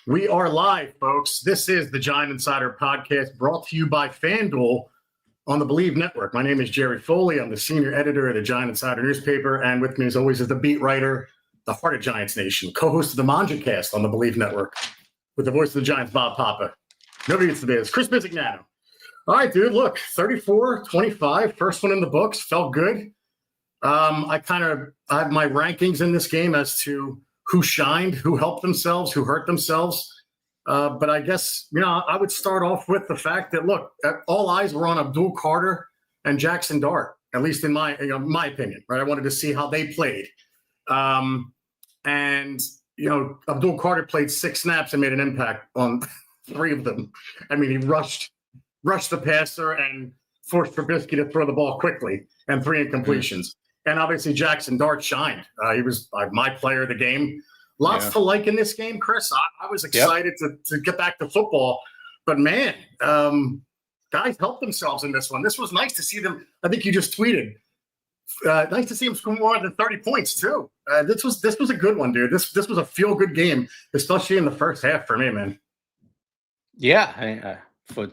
We are live, folks. This is the Giant Insider Podcast brought to you by FanDuel on the Believe Network. My name is Jerry Foley. I'm the senior editor of the Giant Insider newspaper, and with me, as always, is the beat writer, the heart of Giants Nation, co-host of the ManjaCast on the Believe Network, with the voice of the Giants, Bob Papa. Nobody gets to be this. Chris Bizignano. All right, dude, look, 34-25, first one in the books, felt good. I have my rankings in this game as to who shined, who helped themselves, who hurt themselves. But I guess, I would start off with the fact that, look, all eyes were on Abdul Carter and Jaxson Dart, at least in my opinion, right? I wanted to see how they played. Abdul Carter played 6 snaps and made an impact on 3 of them. I mean, he rushed the passer and forced Trubisky to throw the ball quickly and 3 incompletions. And obviously, Jaxson Dart shined. He was my player of the game. Lots to like in this game, Chris. I was excited to get back to football. But, man, guys helped themselves in this one. This was nice to see them. I think you just tweeted. Nice to see them score more than 30 points, too. This was a good one, dude. This was a feel-good game, especially in the first half for me, man. Yeah, for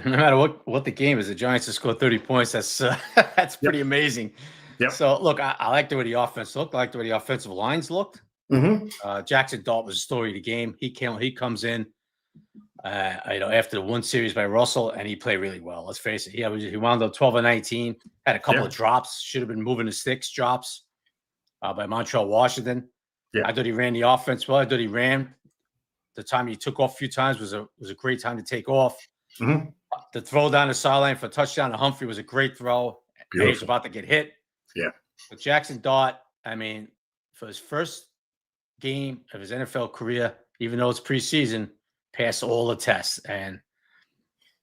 no matter what the game is, the Giants to score 30 points, that's pretty amazing. Yep. So, look, I like the way the offense looked. I like the way the offensive lines looked. Mm-hmm. Jaxson Dart was the story of the game. He comes in, after the one series by Russell, and he played really well. Let's face it. He wound up 12-19, had a couple of drops, should have been moving the sticks drops by Montreal Washington. Yeah. I thought he ran the offense well. I thought he ran. The time he took off a few times was a great time to take off. Mm-hmm. The throw down the sideline for a touchdown to Humphrey was a great throw. And he was about to get hit. Yeah. But Jaxson Dart, I mean, for his first game of his NFL career, even though it's preseason, passed all the tests. And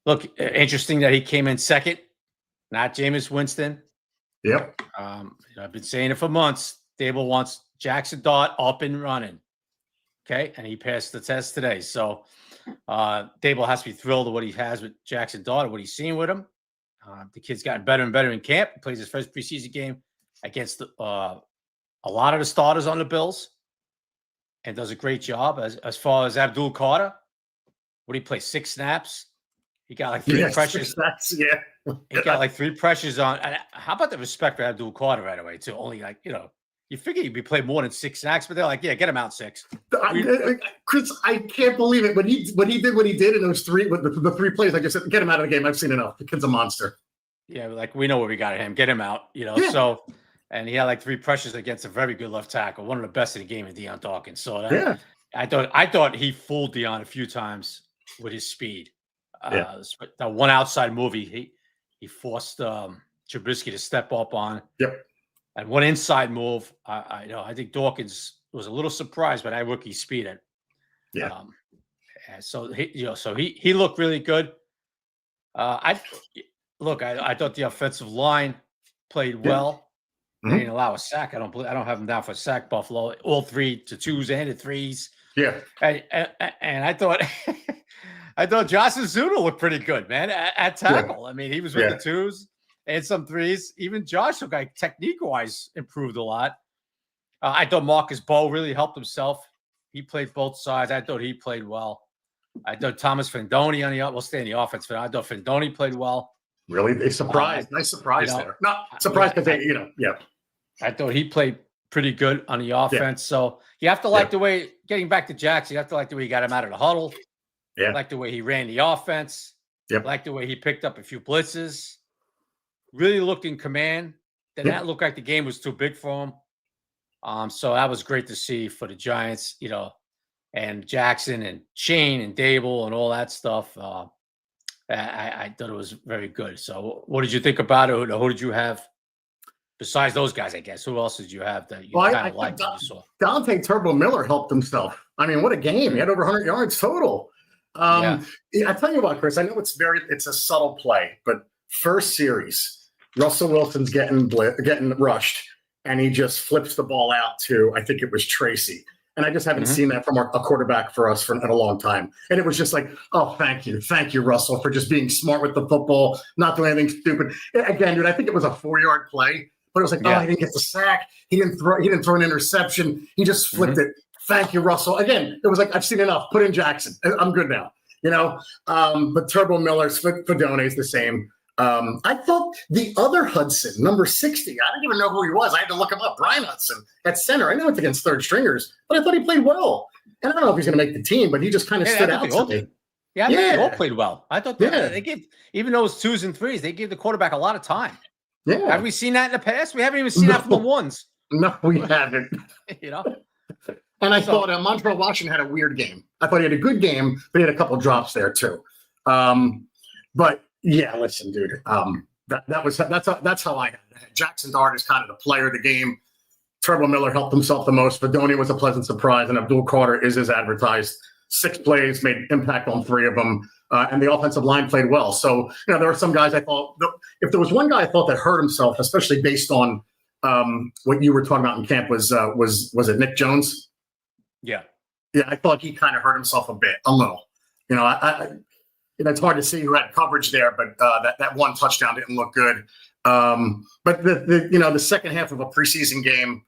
look, interesting that he came in second, not Jameis Winston. Yep. I've been saying it for months. Dable wants Jaxson Dart up and running. Okay. And he passed the test today. So Dable has to be thrilled with what he has with Jaxson Dart, what he's seen with him. The kid's gotten better and better in camp. He plays his first preseason game against a lot of the starters on the Bills and does a great job. As far as Abdul Carter, what did he play? 6 snaps? He got like 3 pressures. He got like 3 pressures on. And how about the respect for Abdul Carter right away, too? Only you figure he'd be playing more than 6 snaps, but they're like, yeah, get him out 6. Chris, I can't believe it. When he did what he did in those 3, the 3 plays, I just said, get him out of the game. I've seen enough. The kid's a monster. Yeah, like we know what we got at him. Get him out, Yeah. So, and he had like 3 pressures against a very good left tackle, one of the best in the game, in Deion Dawkins. So I thought he fooled Deion a few times with his speed. That one outside move he forced Trubisky to step up on. Yep. And one inside move, I think Dawkins was a little surprised by that rookie speed. So he looked really good. I thought the offensive line played well. Mm-hmm. They didn't allow a sack. I don't have them down for a sack. Buffalo, all 3 to 2s and the 3s. Yeah. And I thought Jaxson Dart looked pretty good, man, at tackle. Yeah. I mean, he was with the 2s. And some 3s. Even Josh, like technique-wise, improved a lot. I thought Marcus Bowe really helped himself. He played both sides. I thought he played well. I thought Thomas Findoni we'll stay in the offense, but I thought Findoni played well. Really? They surprised. Nice surprise there. No, surprised because I thought he played pretty good on the offense. Yeah. So you have to like the way, getting back to Jaxson, you have to like the way he got him out of the huddle. Yeah. Like the way he ran the offense. Yep. Like the way he picked up a few blitzes. Really looked in command. That looked like the game was too big for him. So that was great to see for the Giants, and Jaxson and Shane and Dable and all that stuff. I thought it was very good. So what did you think about it? Who did you have besides those guys, I guess? Who else did you have that you kind of liked that you saw? Dante Turbo Miller helped himself. I mean, what a game. He had over 100 yards total. I tell you what, Chris, I know it's a subtle play, but first series, Russell Wilson's getting rushed, and he just flips the ball out to, I think it was Tracy. And I just haven't seen that from a quarterback for us in a long time. And it was just like, oh, thank you, Russell, for just being smart with the football, not doing anything stupid. Again, dude, I think it was a 4-yard play, but it was like, he didn't get the sack. He didn't throw an interception. He just flipped it Thank you, Russell. Again, it was like, I've seen enough. Put in Jackson. I'm good now. But Turbo Miller's Fedone is the same. I thought the other Hudson, number 60, I didn't even know who he was. I had to look him up. Brian Hudson at center. I know it's against third stringers, but I thought he played well. And I don't know if he's going to make the team, but he just kind of stood out to me. Yeah, I think they all played well. I thought they gave, even though it's 2s and 3s, they gave the quarterback a lot of time. Yeah. Have we seen that in the past? We haven't even seen that from the 1s. No, we haven't. And I thought Montreal Washington had a weird game. I thought he had a good game, but he had a couple drops there too. But yeah, listen, dude. That's how I had it. Jaxson Dart is kind of the player of the game. Turbo Miller helped himself the most. Fedone was a pleasant surprise, and Abdul Carter is as advertised. 6 plays, made impact on 3 of them, and the offensive line played well. So there were some guys I thought. If there was one guy I thought that hurt himself, especially based on what you were talking about in camp, was it Nick Jones? Yeah, I thought he kind of hurt himself a little. It's hard to see who had coverage there, but that one touchdown didn't look good. But the second half of a preseason game,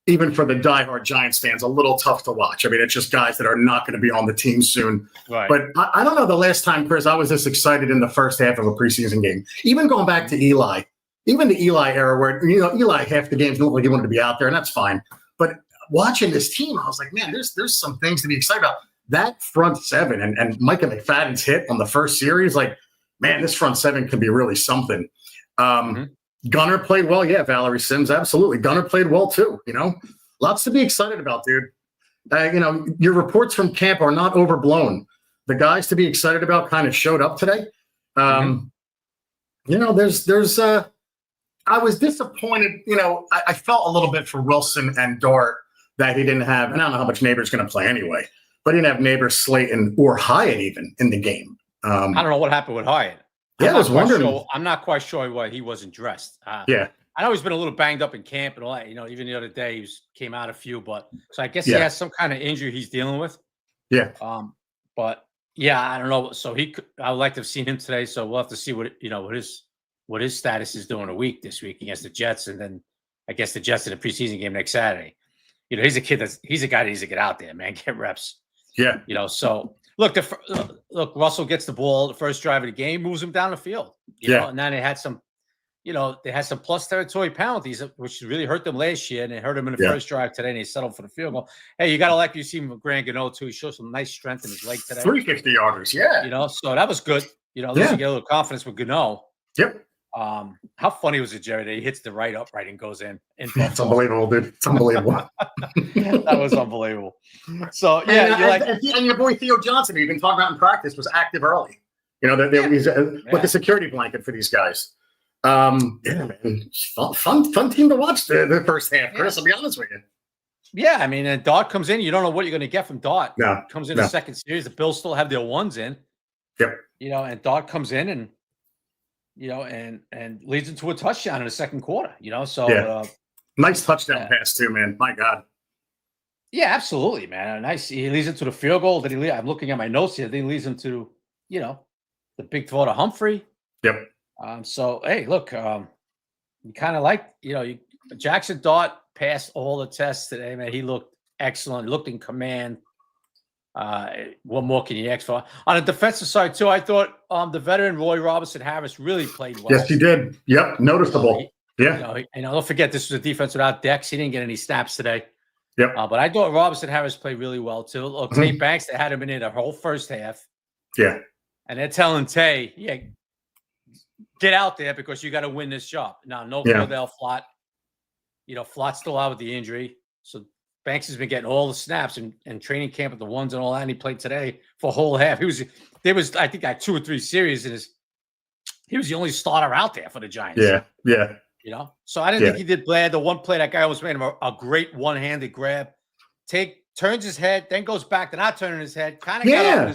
even for the diehard Giants fans, a little tough to watch. I mean, it's just guys that are not going to be on the team soon. Right. But I don't know the last time, Chris, I was this excited in the first half of a preseason game. Even going back to Eli, even the Eli era where, Eli half the games looked like he wanted to be out there, and that's fine. But watching this team, I was like, man, there's some things to be excited about. That front 7 and Micah McFadden's hit on the first series, like, man, this front 7 can be really something. Gunner played well. Yeah, Valerie Sims, absolutely. Gunner played well too. Lots to be excited about, dude. Your reports from camp are not overblown. The guys to be excited about kind of showed up today. There's I was disappointed. I felt a little bit for Wilson and Dart that he didn't have, and I don't know how much Neighbor's going to play anyway, but he didn't have Neighbor, Slayton, or Hyatt even in the game. I don't know what happened with Hyatt. I was wondering. I'm not quite sure why he wasn't dressed. I know he's been a little banged up in camp and all that. Even the other day he came out a few, so I guess he has some kind of injury he's dealing with. Yeah. But yeah, I don't know. So I would like to have seen him today. So we'll have to see what his status is during the week this week against the Jets, and then I guess the Jets in the preseason game next Saturday. He's a guy that needs to get out there, man, get reps. Yeah. So. Look, Russell gets the ball the first drive of the game, moves him down the field. And then they had some plus territory penalties, which really hurt them last year, and it hurt them in the first drive today, and they settled for the field goal. Hey, you got to like you see him with Grant Gano too. He showed some nice strength in his leg today. 350 yarders, yeah. So that was good. At least you get a little confidence with Gano. Yep. How funny was it, Jerry, that he hits the right upright and goes in? It's unbelievable, dude. It's unbelievable. That was unbelievable. So, and your boy Theo Johnson, who you've been talking about in practice, was active early. He's like a security blanket for these guys. Man, fun team to watch the first half, Chris, I'll be honest with you. Yeah, I mean, and Dart comes in. You don't know what you're going to get from Dart. No. Comes in the second series. The Bills still have their 1s in. Yep. And Dart comes in and leads into a touchdown in the second quarter, So nice touchdown pass too, man. My God. Yeah, absolutely, man. Nice. He leads into the field goal. I'm looking at my notes here. Then he leads into, the big throw to Humphrey. Yep. So hey, look, you kind of like, Jaxson Dart passed all the tests today, man. He looked excellent. Looked in command. What more can you ask for? On the defensive side, too, I thought the veteran Roy Robinson Harris really played well. Yes, he did. Yep, noticeable. Don't forget, this was a defense without Dex. He didn't get any snaps today. Yep. But I thought Robinson Harris played really well, too. Look, Tay Banks, they had him in there the whole first half. Yeah. And they're telling Tay, get out there because you got to win this job. Now, no Cordell Flott. Flott's still out with the injury. So Banks has been getting all the snaps and training camp at the 1s and all that. And he played today for a whole half. There was, I think, like 2 or 3 series, and he was the only starter out there for the Giants. Yeah. So I didn't think he did bad. The one play, that guy almost made him a great one-handed grab. Turns his head, then goes back to not turning his head. Kind of got up in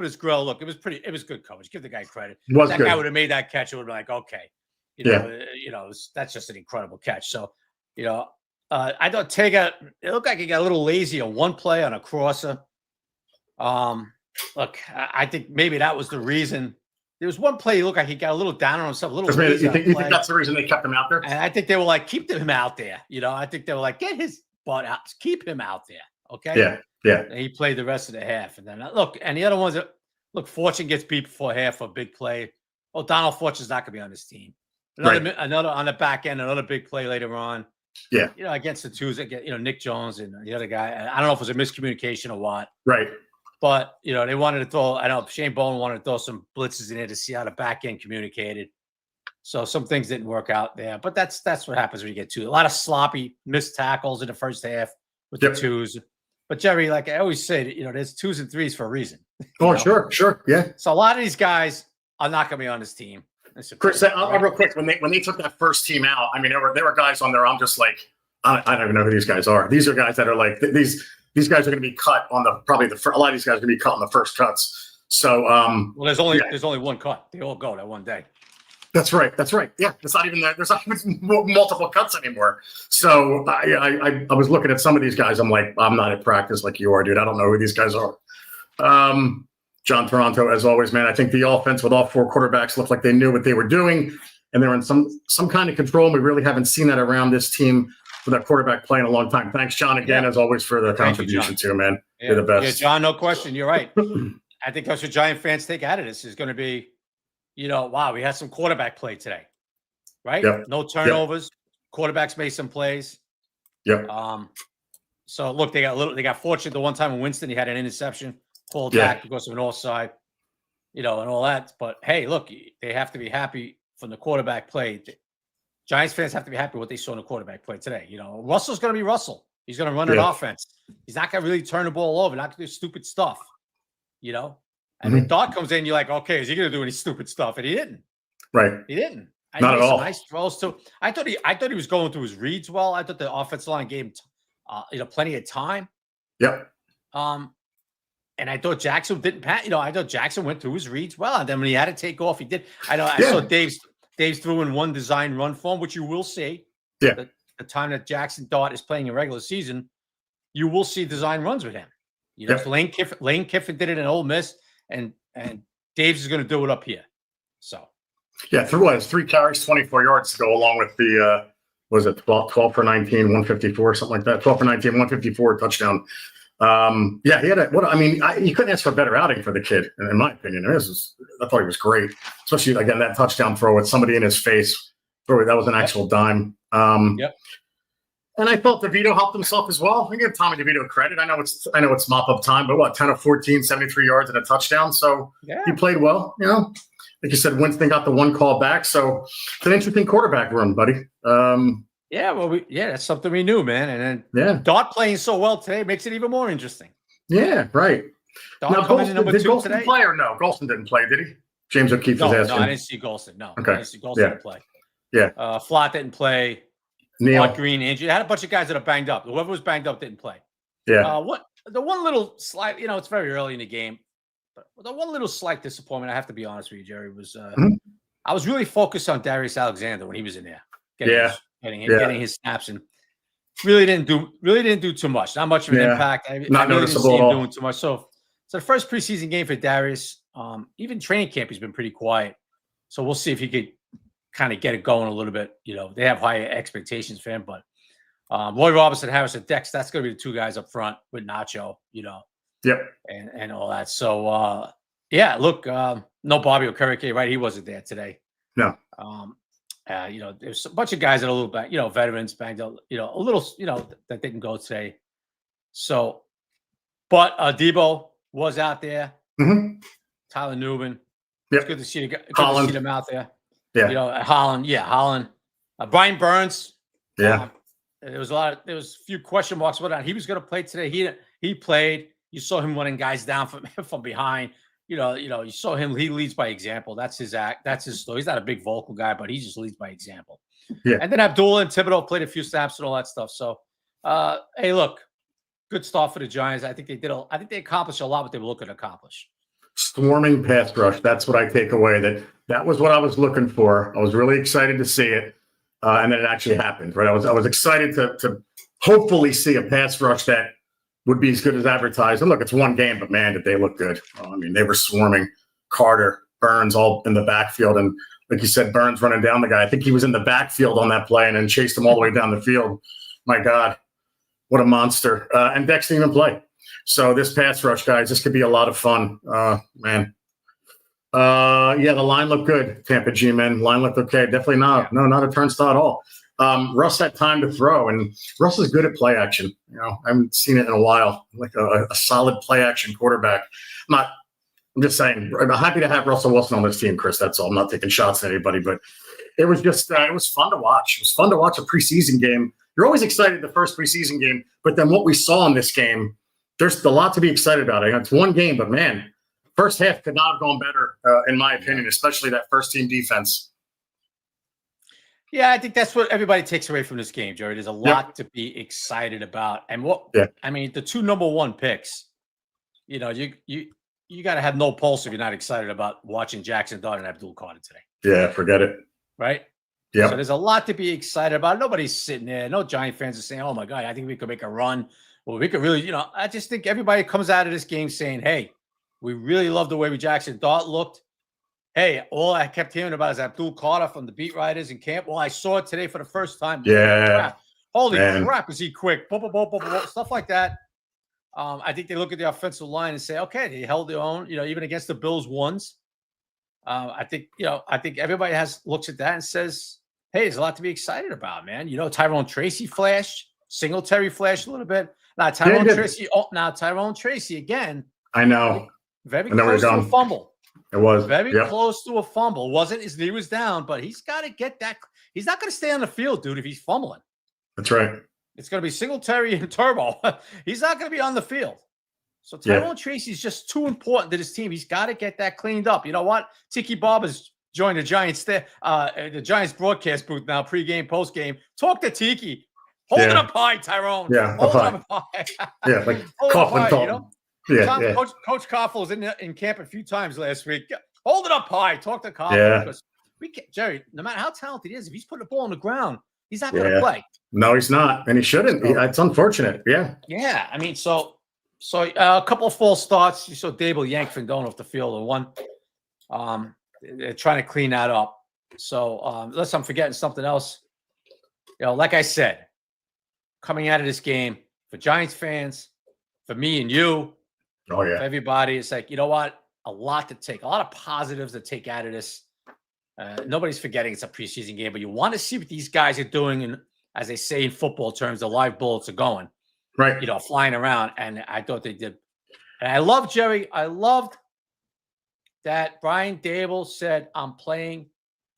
his grill. Look, it was good coverage. Give the guy credit. That guy would have made that catch. It would have been like, okay, that's just an incredible catch. So, I thought Tay it looked like he got a little lazy on one play on a crosser. Look, I think maybe that was the reason. There was one play, he looked like he got a little down on himself, a little lazy. You think that's the reason they kept him out there? And I think they were like, keep him out there. I think they were like, get his butt out. Keep him out there, okay? Yeah, yeah. And he played the rest of the half. And then, look, and the other ones look, Fortune gets beat before half for a big play. Oh, Donald Fortune's not going to be on this team. Another on the back end, another big play later on. Yeah. Against the twos, Nick Jones and the other guy. I don't know if it was a miscommunication or what. Right. But, they wanted to throw, I know Shane Bowen wanted to throw some blitzes in there to see how the back end communicated. So some things didn't work out there. But that's what happens when you get two. A lot of sloppy missed tackles in the first half with the twos. But, Jerry, like I always say, there's twos and threes for a reason. Oh, sure. Yeah. So a lot of these guys are not going to be on this team. Chris, real quick, when they took that first team out, I mean, there were guys on there. I'm just like, I don't even know who these guys are. These are guys that are like these guys are going to be cut on a lot of these guys are going to be cut on the first cuts. So, well, there's only one cut. They all go that one day. That's right. Yeah, it's not even there's not even multiple cuts anymore. So I was looking at some of these guys. I'm like, I'm not at practice like you are, dude. I don't know who these guys are. John Toronto, as always, man. I think the offense with all four quarterbacks looked like they knew what they were doing, and they were in some kind of control. And we really haven't seen that around this team with that quarterback playing a long time. Thanks, John, again, as always, for the contribution too, man. Yeah. You're the best. Yeah, John, no question. You're right. I think that's what Giant fans take out of this is going to be, wow, we had some quarterback play today, right? Yep. No turnovers. Yep. Quarterbacks made some plays. Yep. So look, they got fortunate the one time when Winston, he had an interception. Pulled back because of an offside, and all that. But hey, look, they have to be happy from the quarterback play. Giants fans have to be happy with what they saw in the quarterback play today. Russell's going to be Russell. He's going to run an offense. He's not going to really turn the ball over, not going to do stupid stuff. And then Dart comes in, you're like, okay, is he going to do any stupid stuff? And he didn't. Right. He didn't. Not at all. Nice throws too. I thought he was going through his reads well. I thought the offensive line gave him, plenty of time. Yep. And I thought Jaxson didn't pat. I thought Jaxson went through his reads well. And then when he had to take off, he did. I saw Dave's threw in one design run form, which you will see. Yeah. The time that Jaxson Dart is playing in regular season, you will see design runs with him. Lane Kiffin did it in Ole Miss, and Dave's is going to do it up here. So. Yeah, through 3 carries, 24 yards to go along with the, 12 for 19, 154, something like that. 12 for 19, 154 touchdown. He had you couldn't ask for a better outing for the kid, in my opinion. I thought he was great, especially again that touchdown throw with somebody in his face. That was an actual dime. And I thought DeVito helped himself as well. I give Tommy DeVito credit. I know it's mop up time, but 10 of 14, 73 yards and a touchdown. So he played well. Like you said, Winston got the one call back. So it's an interesting quarterback room, buddy. That's something we knew, man. And then Dart playing so well today makes it even more interesting. Yeah, right. Dart coming in number 2 Golston today. Play or no? Golston didn't play, did he? James O'Keefe was asking. No, I didn't see Golston. No, okay. I didn't see Golston didn't play. Yeah. Flott didn't play. Neil Green injured. Had a bunch of guys that are banged up. Whoever was banged up didn't play. Yeah. The one little slight, it's very early in the game, but the one little slight disappointment, I have to be honest with you, Jerry, was I was really focused on Darius Alexander when he was in there. Getting his snaps and really didn't do too much. Not much of an impact. Not noticeable at all. Doing too much. So the first preseason game for Darius, even training camp, he's been pretty quiet. So we'll see if he could kind of get it going a little bit. They have higher expectations for him, but Roy Robinson, Harrison, Dex, that's going to be the 2 guys up front with Nacho, Yep. And all that. So, look, no Bobby Okereke, right? He wasn't there today. No. There's a bunch of guys that are a little bit, veterans banged out, a little, that didn't go today. So, but Debo was out there. Mm-hmm. Tyler Newman. Yep. It's good to see Holland. them out there. Yeah. Holland. Brian Burns. Yeah. There was a few question marks. He was going to play today. He played. You saw him running guys down from behind. You saw him. He leads by example. That's his act. That's his story. He's not a big vocal guy, but he just leads by example. Yeah. And then Abdul and Thibodeau played a few snaps and all that stuff. So, hey, look, good start for the Giants. I think they accomplished a lot what they were looking to accomplish. Swarming pass rush. That's what I take away. That was what I was looking for. I was really excited to see it, and then it actually happened. Right. I was excited to hopefully see a pass rush that would be as good as advertised. And look, it's one game, but man, did they look good. They were swarming. Carter, Burns, all in the backfield. And like you said, Burns running down the guy. I think he was in the backfield on that play and then chased him all the way down the field. My God. What a monster. And Dex didn't even play. So this pass rush, guys, this could be a lot of fun. Man. Yeah, the line looked good. Tampa G-men. Line looked okay. Definitely not. No, not a turnstile at all. Russ had time to throw, and Russ is good at play action. You know, I haven't seen it in a while. Like a solid play action quarterback. I'm just saying, I'm happy to have Russell Wilson on this team, Chris. That's all. I'm not taking shots at anybody, but it was just it was fun to watch. It was fun to watch a preseason game. You're always excited the first preseason game, but then what we saw in this game, there's a lot to be excited about. It's one game, but man, first half could not have gone better, in my opinion, especially that first team defense. Yeah, I think that's what everybody takes away from this game, Jerry. There's a lot to be excited about. And I mean, the 2 number 1 picks, you know, you got to have no pulse if you're not excited about watching Jaxson Dart and Abdul Carter today. Yeah, forget it. Right? Yeah. So there's a lot to be excited about. Nobody's sitting there. No Giant fans are saying, oh, my God, I think we could make a run. Well, we could really, you know, I just think everybody comes out of this game saying, hey, we really love the way Jaxson Dart looked. Hey, all I kept hearing about is Abdul Carter from the beat writers in camp. Well, I saw it today for the first time. Yeah. Holy crap, is he quick? Stuff like that. I think they look at the offensive line and say, okay, they held their own, you know, even against the Bills ones. I think everybody looks at that and says, hey, there's a lot to be excited about, man. You know, Tyrone Tracy flashed, Singletary flashed a little bit. Now Tyrone Tracy again. I know. Very close to a fumble. It was very close to a fumble. Wasn't his knee was down, but he's got to get that. He's not going to stay on the field, dude, if he's fumbling. That's right. It's going to be Singletary and Turbo. He's not going to be on the field. So Tyrone Tracy is just too important to this team. He's got to get that cleaned up. You know what? Tiki Bob has joined the Giants broadcast booth now, pregame, postgame. Talk to Tiki. Hold it up high, Tyrone. Yeah, hold it up high. Yeah, like Coughlin, you know? Coach Koffel was in camp a few times last week. Hold it up high. Talk to Koffel. Yeah. Jerry, no matter how talented he is, if he's putting the ball on the ground, he's not going to play. No, he's not, and he shouldn't. It's unfortunate. Yeah. Yeah, I mean, so a couple of false starts. You saw Dable yank Findone off the field or one. They're trying to clean that up. So unless I'm forgetting something else, you know, like I said, coming out of this game for Giants fans, for me and you. Oh, yeah. For everybody, it's like, you know what? A lot to take, a lot of positives to take out of this. Nobody's forgetting it's a preseason game, but you want to see what these guys are doing. And as they say in football terms, the live bullets are going, right? You know, flying around. And I thought they did. And I loved that Brian Dable said, I'm playing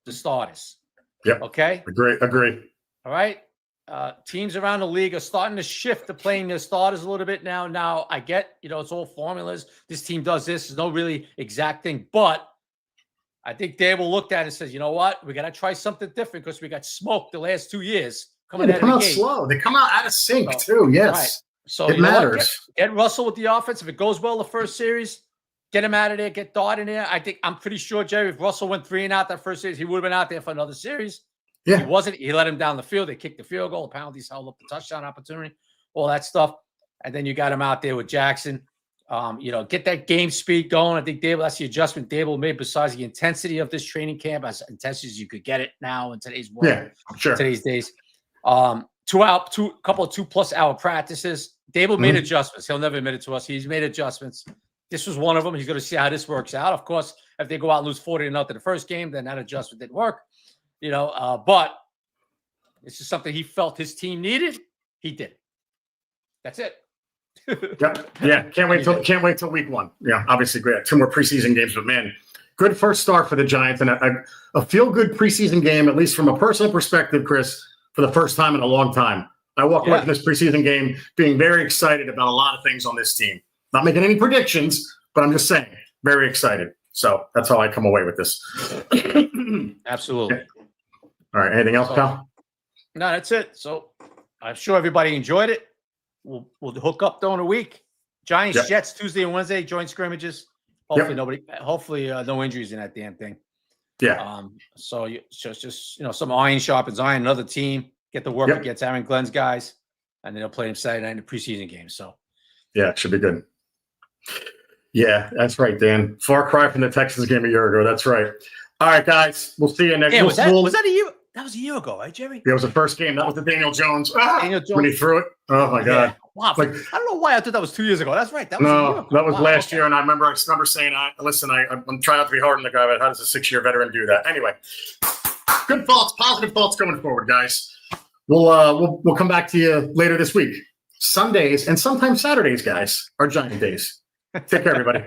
the starters. Yep. Okay. Agree. All right. Teams around the league are starting to shift to playing their starters a little bit now. Now, I get, you know, it's all formulas. This team does this. There's no really exact thing. But I think Dable looked at it and says, you know what? We got to try something different because we got smoked the last 2 years. They come out slow. They come out out of sync, too. Yes. Right. So it matters. Get Russell with the offense. If it goes well the first series, get him out of there. Get Dart in there. I'm pretty sure, Jerry, if Russell went 3 and out that first series, he would have been out there for another series. Yeah. He wasn't. He let him down the field. They kicked the field goal. The penalties held up the touchdown opportunity, all that stuff. And then you got him out there with Jaxson. You know, get that game speed going. I think that's the adjustment Dable made besides the intensity of this training camp, as intensity as you could get it now in today's world. Yeah, sure. Today's days. Couple of 2+ hour practices. Dable made adjustments. He'll never admit it to us. He's made adjustments. This was one of them. He's going to see how this works out. Of course, if they go out and lose 40-0 the first game, then that adjustment didn't work. You know, but this is something he felt his team needed. He did. That's it. Yeah. Can't wait till week 1. Yeah, obviously great. 2 more preseason games, but man, good first start for the Giants and a feel-good preseason game, at least from a personal perspective, Chris, for the first time in a long time. I walk away from this preseason game being very excited about a lot of things on this team. Not making any predictions, but I'm just saying, very excited. So that's how I come away with this. Absolutely. All right. Anything else, pal? No, that's it. So I'm sure everybody enjoyed it. We'll hook up during the week. Giants, Jets, Tuesday and Wednesday, joint scrimmages. Hopefully no injuries in that damn thing. Yeah. So just some iron sharpens iron. Another team get the work against Aaron Glenn's guys, and then they'll play them Saturday night in the preseason game. So yeah, it should be good. Yeah, that's right, Dan. Far cry from the Texans game a year ago. That's right. All right, guys. We'll see you next. Yeah, was that That was a year ago, right, Jerry? That was the first game. That was the Daniel Jones. Daniel Jones. When he threw it. Oh, my God. Wow. Like, I don't know why I thought that was 2 years ago. That's right. That was a year ago. That was last Okay. year. And I remember saying, listen, I'm trying not to be hard on the guy, but how does a 6-year veteran do that? Anyway, good thoughts, positive thoughts going forward, guys. We'll come back to you later this week. Sundays and sometimes Saturdays, guys, are Giant days. Take care, everybody.